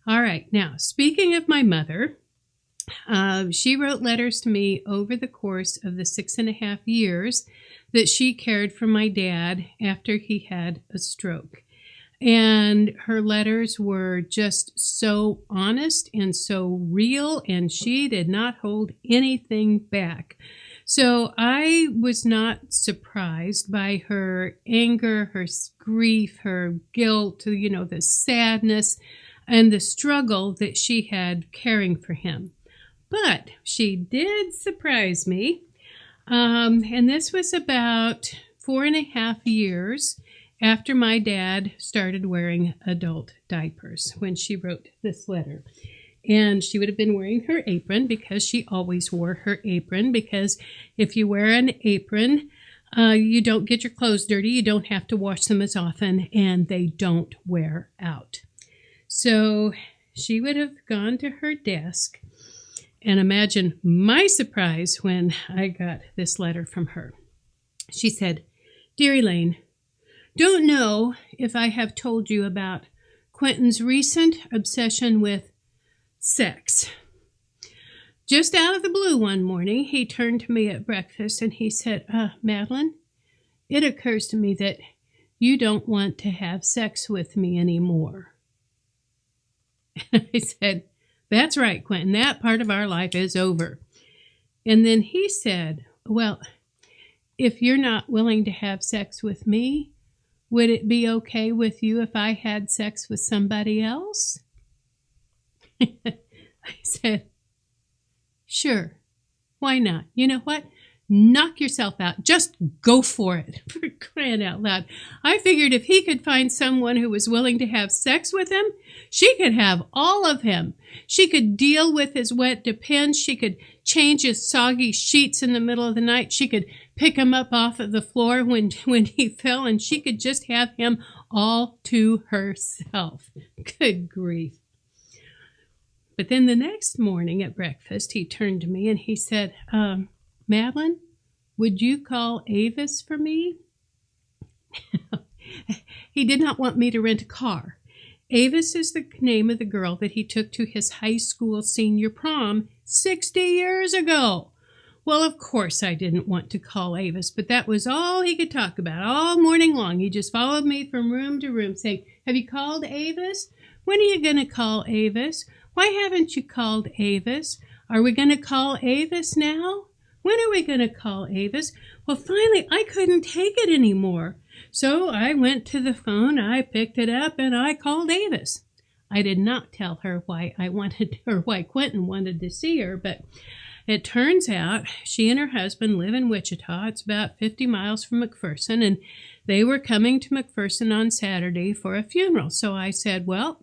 All right. Now, speaking of my mother, she wrote letters to me over the course of the 6.5 years that she cared for my dad after he had a stroke. And her letters were just so honest and so real, and she did not hold anything back. So I was not surprised by her anger, her grief, her guilt, the sadness and the struggle that she had caring for him. But she did surprise me. And this was about 4.5 years after my dad started wearing adult diapers when she wrote this letter. And she would have been wearing her apron because she always wore her apron, because if you wear an apron, you don't get your clothes dirty, you don't have to wash them as often, and they don't wear out. So she would have gone to her desk, and imagine my surprise when I got this letter from her. She said, "Dear Elaine, don't know if I have told you about Quentin's recent obsession with sex. Just out of the blue one morning, he turned to me at breakfast and he said, Madeline, it occurs to me that you don't want to have sex with me anymore." And I said, "That's right, Quentin, that part of our life is over." And then he said, "Well, if you're not willing to have sex with me, would it be okay with you if I had sex with somebody else?" I said, "Sure, why not? You know what? Knock yourself out. Just go for it." For crying out loud. I figured if he could find someone who was willing to have sex with him, she could have all of him. She could deal with his wet depends. She could change his soggy sheets in the middle of the night. She could pick him up off of the floor when he fell, and she could just have him all to herself. Good grief. But then the next morning at breakfast, he turned to me and he said, "Madeline, would you call Avis for me?" He did not want me to rent a car. Avis is the name of the girl that he took to his high school senior prom 60 years ago. Well, of course I didn't want to call Avis, but that was all he could talk about all morning long. He just followed me from room to room saying, "Have you called Avis? When are you going to call Avis? Why haven't you called Avis? Are we going to call Avis now? When are we going to call Avis?" Well, finally, I couldn't take it anymore. So I went to the phone, I picked it up, and I called Avis. I did not tell her why Quentin wanted to see her, but it turns out she and her husband live in Wichita. It's about 50 miles from McPherson, and they were coming to McPherson on Saturday for a funeral. So I said, "Well,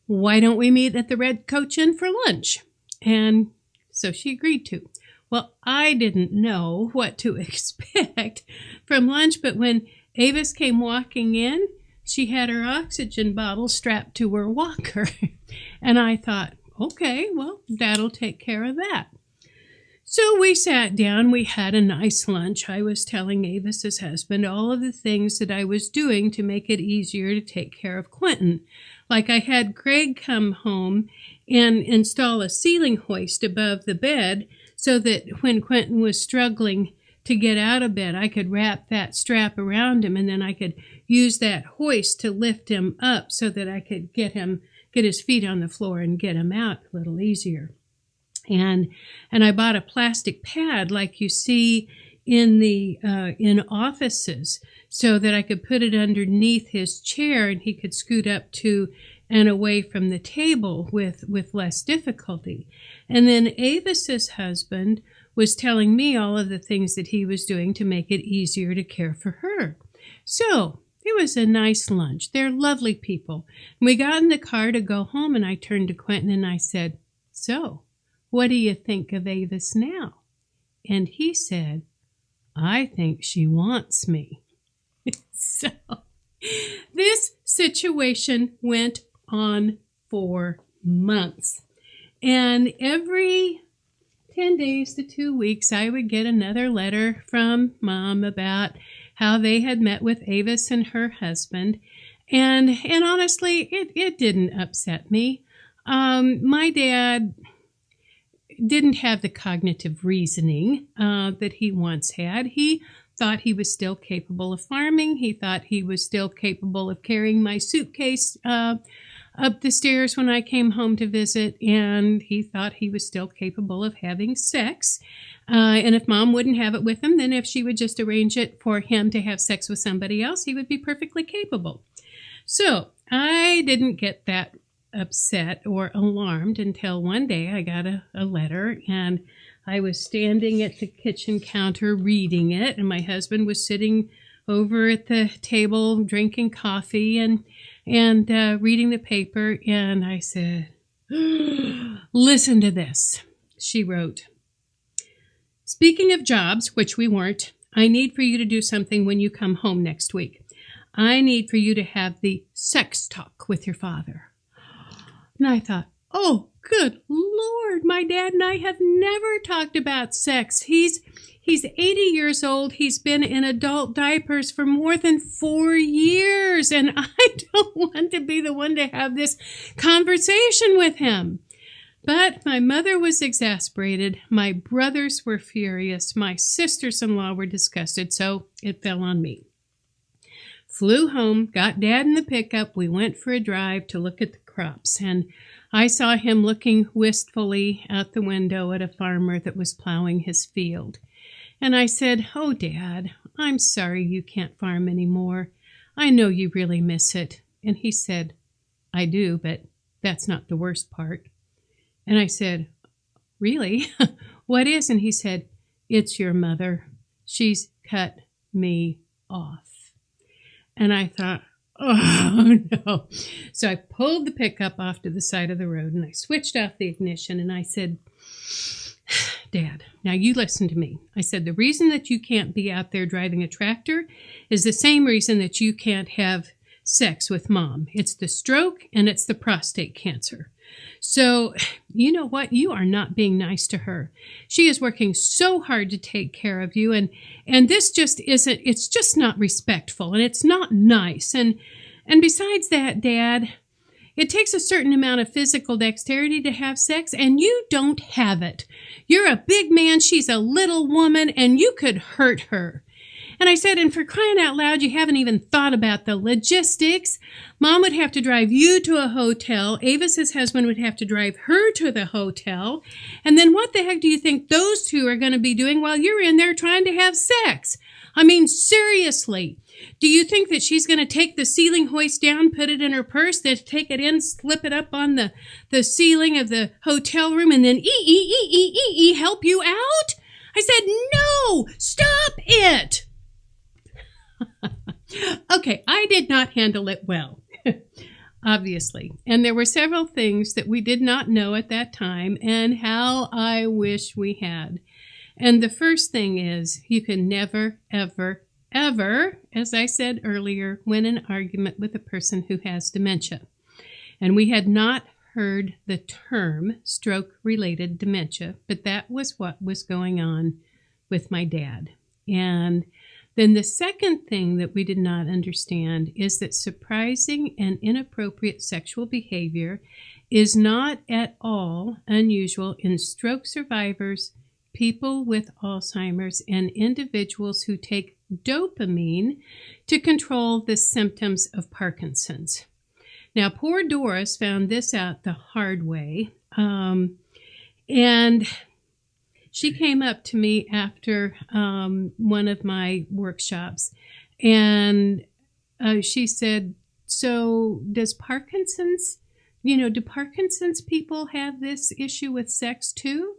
why don't we meet at the Red Coach Inn for lunch?" And so she agreed to. Well, I didn't know what to expect from lunch, but when Avis came walking in, she had her oxygen bottle strapped to her walker. And I thought, okay, well, that'll take care of that. So we sat down, we had a nice lunch. I was telling Avis's husband all of the things that I was doing to make it easier to take care of Quentin. Like I had Greg come home and install a ceiling hoist above the bed so that when Quentin was struggling to get out of bed, I could wrap that strap around him, and then I could use that hoist to lift him up so that I could get his feet on the floor and get him out a little easier. And I bought a plastic pad like you see in offices so that I could put it underneath his chair and he could scoot up to and away from the table with less difficulty. And then Avis's husband was telling me all of the things that he was doing to make it easier to care for her. So it was a nice lunch. They're lovely people. We got in the car to go home, and I turned to Quentin and I said, "So, what do you think of Avis now?" And he said, "I think she wants me." So this situation went on for months. And every 10 days to 2 weeks, I would get another letter from Mom about how they had met with Avis and her husband. And honestly, it didn't upset me. My dad didn't have the cognitive reasoning that he once had. He thought he was still capable of farming. He thought he was still capable of carrying my suitcase up the stairs when I came home to visit, and he thought he was still capable of having sex. And if Mom wouldn't have it with him, then if she would just arrange it for him to have sex with somebody else, he would be perfectly capable. So I didn't get that upset or alarmed until one day I got a letter, and I was standing at the kitchen counter reading it, and my husband was sitting over at the table drinking coffee and reading the paper, and I said, "Listen to this." She wrote, "Speaking of jobs, which we weren't, I need for you to do something when you come home next week. I need for you to have the sex talk with your father." And I thought, oh, good Lord, my dad and I have never talked about sex. He's 80 years old. He's been in adult diapers for more than 4 years, and I don't want to be the one to have this conversation with him. But my mother was exasperated. My brothers were furious. My sisters-in-law were disgusted, so it fell on me. Flew home, got Dad in the pickup. We went for a drive to look at the crops, and I saw him looking wistfully out the window at a farmer that was plowing his field. And I said, "Oh, Dad, I'm sorry you can't farm anymore. I know you really miss it." And he said, "I do, but that's not the worst part." And I said, "Really? What is?" And he said, "It's your mother. She's cut me off." And I thought, oh, no. So I pulled the pickup off to the side of the road, and I switched off the ignition, and I said, "Dad, now you listen to me." I said, "The reason that you can't be out there driving a tractor is the same reason that you can't have sex with Mom. It's the stroke and it's the prostate cancer. So, you know what? You are not being nice to her. She is working so hard to take care of you, and this just isn't, it's just not respectful, and it's not nice. And besides that, Dad, it takes a certain amount of physical dexterity to have sex, and you don't have it. You're a big man, she's a little woman, and you could hurt her." And I said, "And for crying out loud, you haven't even thought about the logistics. Mom would have to drive you to a hotel. Avis's husband would have to drive her to the hotel. And then what the heck do you think those two are going to be doing while you're in there trying to have sex? I mean, seriously. Do you think that she's going to take the ceiling hoist down, put it in her purse, then take it in, slip it up on the ceiling of the hotel room, and then help you out?" I said, "No, stop it." Okay, I did not handle it well, obviously. And there were several things that we did not know at that time, and how I wish we had. And the first thing is, you can never, ever, ever, as I said earlier, win an argument with a person who has dementia. And we had not heard the term stroke-related dementia, but that was what was going on with my dad. And then the second thing that we did not understand is that surprising and inappropriate sexual behavior is not at all unusual in stroke survivors, people with Alzheimer's, and individuals who take dopamine to control the symptoms of Parkinson's. Now, poor Doris found this out the hard way, and she came up to me after one of my workshops, and she said, "So does Parkinson's, do Parkinson's people have this issue with sex too?"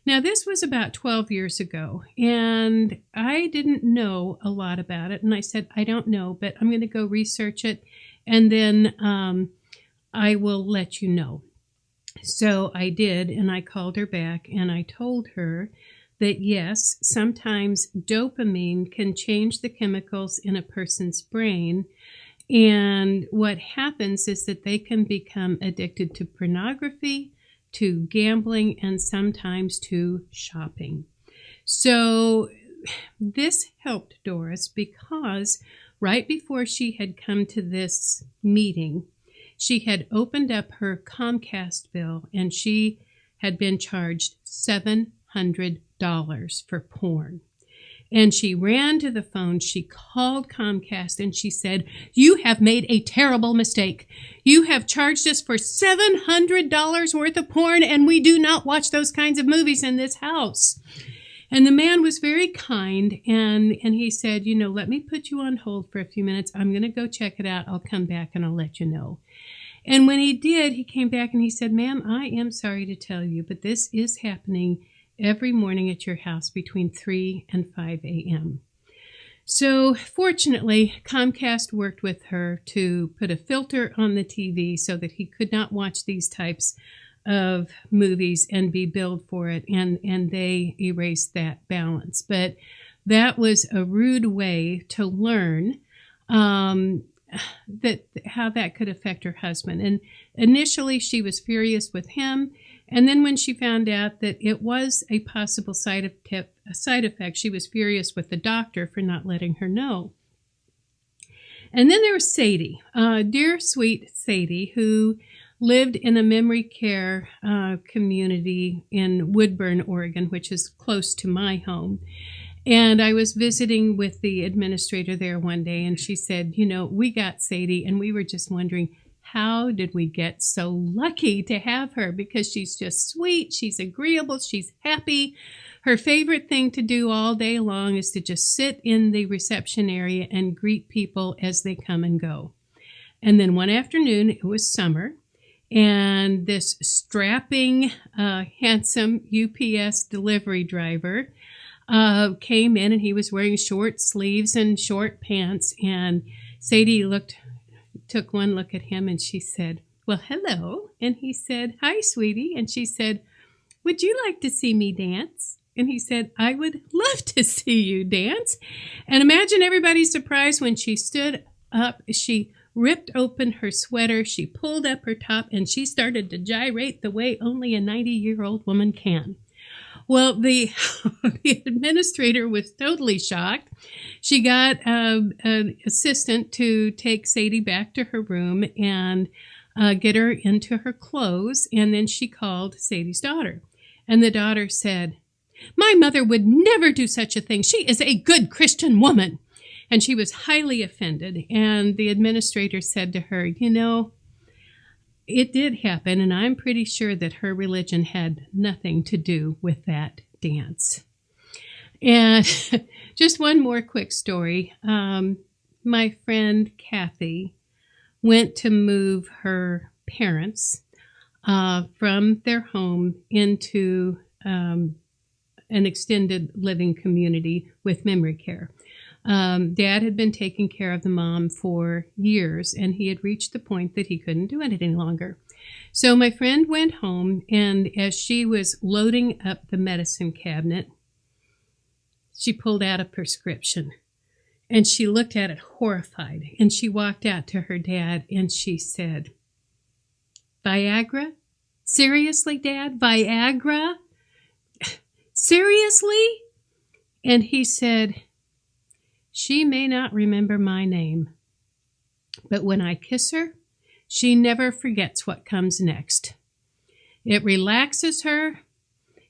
Now, this was about 12 years ago, and I didn't know a lot about it, and I said, "I don't know, but I'm going to go research it, and then I will let you know." So I did, and I called her back, and I told her that yes, sometimes dopamine can change the chemicals in a person's brain, and what happens is that they can become addicted to pornography, to gambling, and sometimes to shopping. So this helped Doris because right before she had come to this meeting, she had opened up her Comcast bill and she had been charged $700 for porn. And she ran to the phone, she called Comcast, and she said, "You have made a terrible mistake. You have charged us for $700 worth of porn, and we do not watch those kinds of movies in this house." And the man was very kind, and he said, "Let me put you on hold for a few minutes. I'm going to go check it out. I'll come back and I'll let you know." And when he did, he came back and he said, "Ma'am, I am sorry to tell you, but this is happening every morning at your house between 3 and 5 a.m. So fortunately, Comcast worked with her to put a filter on the TV so that he could not watch these types of movies and be billed for it, and they erased that balance. But that was a rude way to learn that how that could affect her husband. And initially, she was furious with him. And then when she found out that it was a possible side effect, she was furious with the doctor for not letting her know. And then there was Sadie, dear sweet Sadie, who lived in a memory care community in Woodburn, Oregon, which is close to my home. And I was visiting with the administrator there one day, and she said, "We got Sadie, and we were just wondering, how did we get so lucky to have her? Because she's just sweet, she's agreeable, she's happy. Her favorite thing to do all day long is to just sit in the reception area and greet people as they come and go." And then one afternoon, it was summer, and this strapping, handsome UPS delivery driver came in, and he was wearing short sleeves and short pants, and Sadie took one look at him, and she said, "Well, hello." And he said, "Hi, sweetie." And she said, "Would you like to see me dance?" And he said, "I would love to see you dance." And imagine everybody's surprise when she stood up. She ripped open her sweater, she pulled up her top, and she started to gyrate the way only a 90-year-old woman can. Well, the administrator was totally shocked. She got an assistant to take Sadie back to her room and get her into her clothes, and then she called Sadie's daughter. And the daughter said, "My mother would never do such a thing. She is a good Christian woman." And she was highly offended, and the administrator said to her, "It did happen, and I'm pretty sure that her religion had nothing to do with that dance." And just one more quick story. My friend Kathy went to move her parents from their home into an extended living community with memory care. Dad had been taking care of the mom for years, and he had reached the point that he couldn't do it any longer. So my friend went home, and as she was loading up the medicine cabinet, she pulled out a prescription, and she looked at it horrified, and she walked out to her dad, and she said, "Viagra? Seriously, Dad? Viagra? Seriously?" And he said, "She may not remember my name, but when I kiss her, she never forgets what comes next. It relaxes her.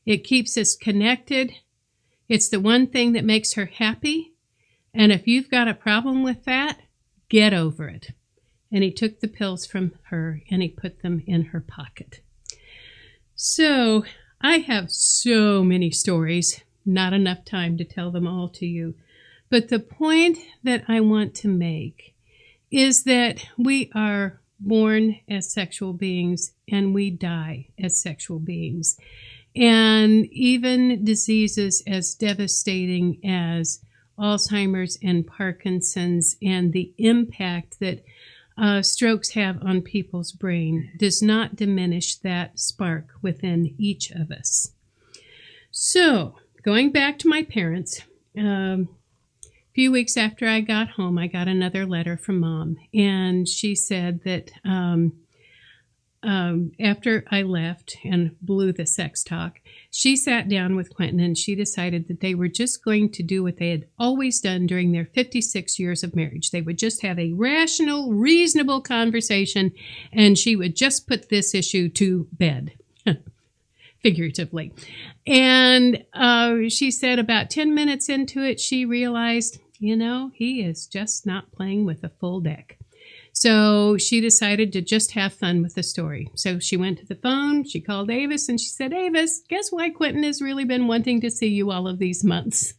It keeps us connected. It's the one thing that makes her happy. And if you've got a problem with that, get over it." And he took the pills from her and he put them in her pocket. So I have so many stories, not enough time to tell them all to you. But the point that I want to make is that we are born as sexual beings and we die as sexual beings. And even diseases as devastating as Alzheimer's and Parkinson's and the impact that strokes have on people's brain does not diminish that spark within each of us. So, going back to my parents, a few weeks after I got home, I got another letter from Mom, and she said that after I left and blew the sex talk, she sat down with Quentin and she decided that they were just going to do what they had always done during their 56 years of marriage. They would just have a rational, reasonable conversation, and she would just put this issue to bed, figuratively. And she said about 10 minutes into it, she realized, he is just not playing with a full deck. So she decided to just have fun with the story. So she went to the phone, she called Avis, and she said, Avis, guess why Quentin has really been wanting to see you all of these months?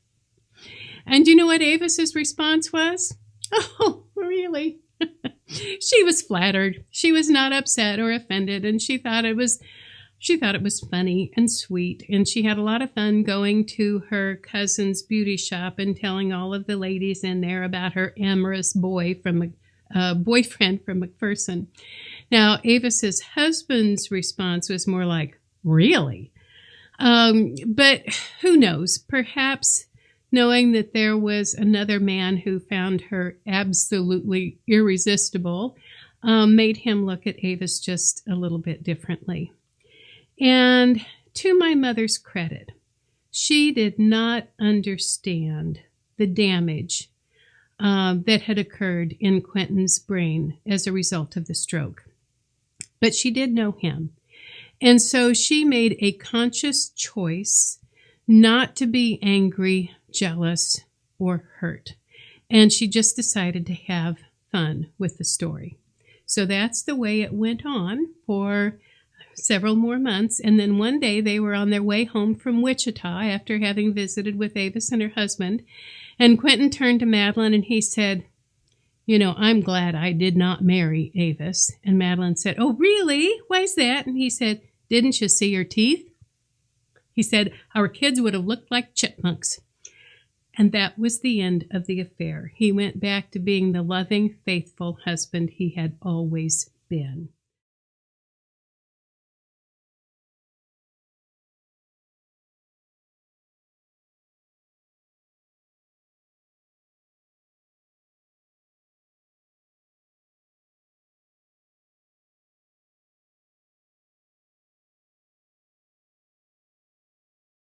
And you know what Avis's response was? Oh, really? She was flattered. She was not upset or offended, and she thought it was funny and sweet, and she had a lot of fun going to her cousin's beauty shop and telling all of the ladies in there about her amorous boyfriend from McPherson. Now, Avis's husband's response was more like, really? But who knows? Perhaps knowing that there was another man who found her absolutely irresistible made him look at Avis just a little bit differently. And to my mother's credit, she did not understand the damage that had occurred in Quentin's brain as a result of the stroke. But she did know him. And so she made a conscious choice not to be angry, jealous, or hurt. And she just decided to have fun with the story. So that's the way it went on for several more months. And then one day they were on their way home from Wichita after having visited with Avis and her husband. And Quentin turned to Madeline and he said, I'm glad I did not marry Avis. And Madeline said, oh, really? Why's that? And he said, didn't you see her teeth? He said, our kids would have looked like chipmunks. And that was the end of the affair. He went back to being the loving, faithful husband he had always been.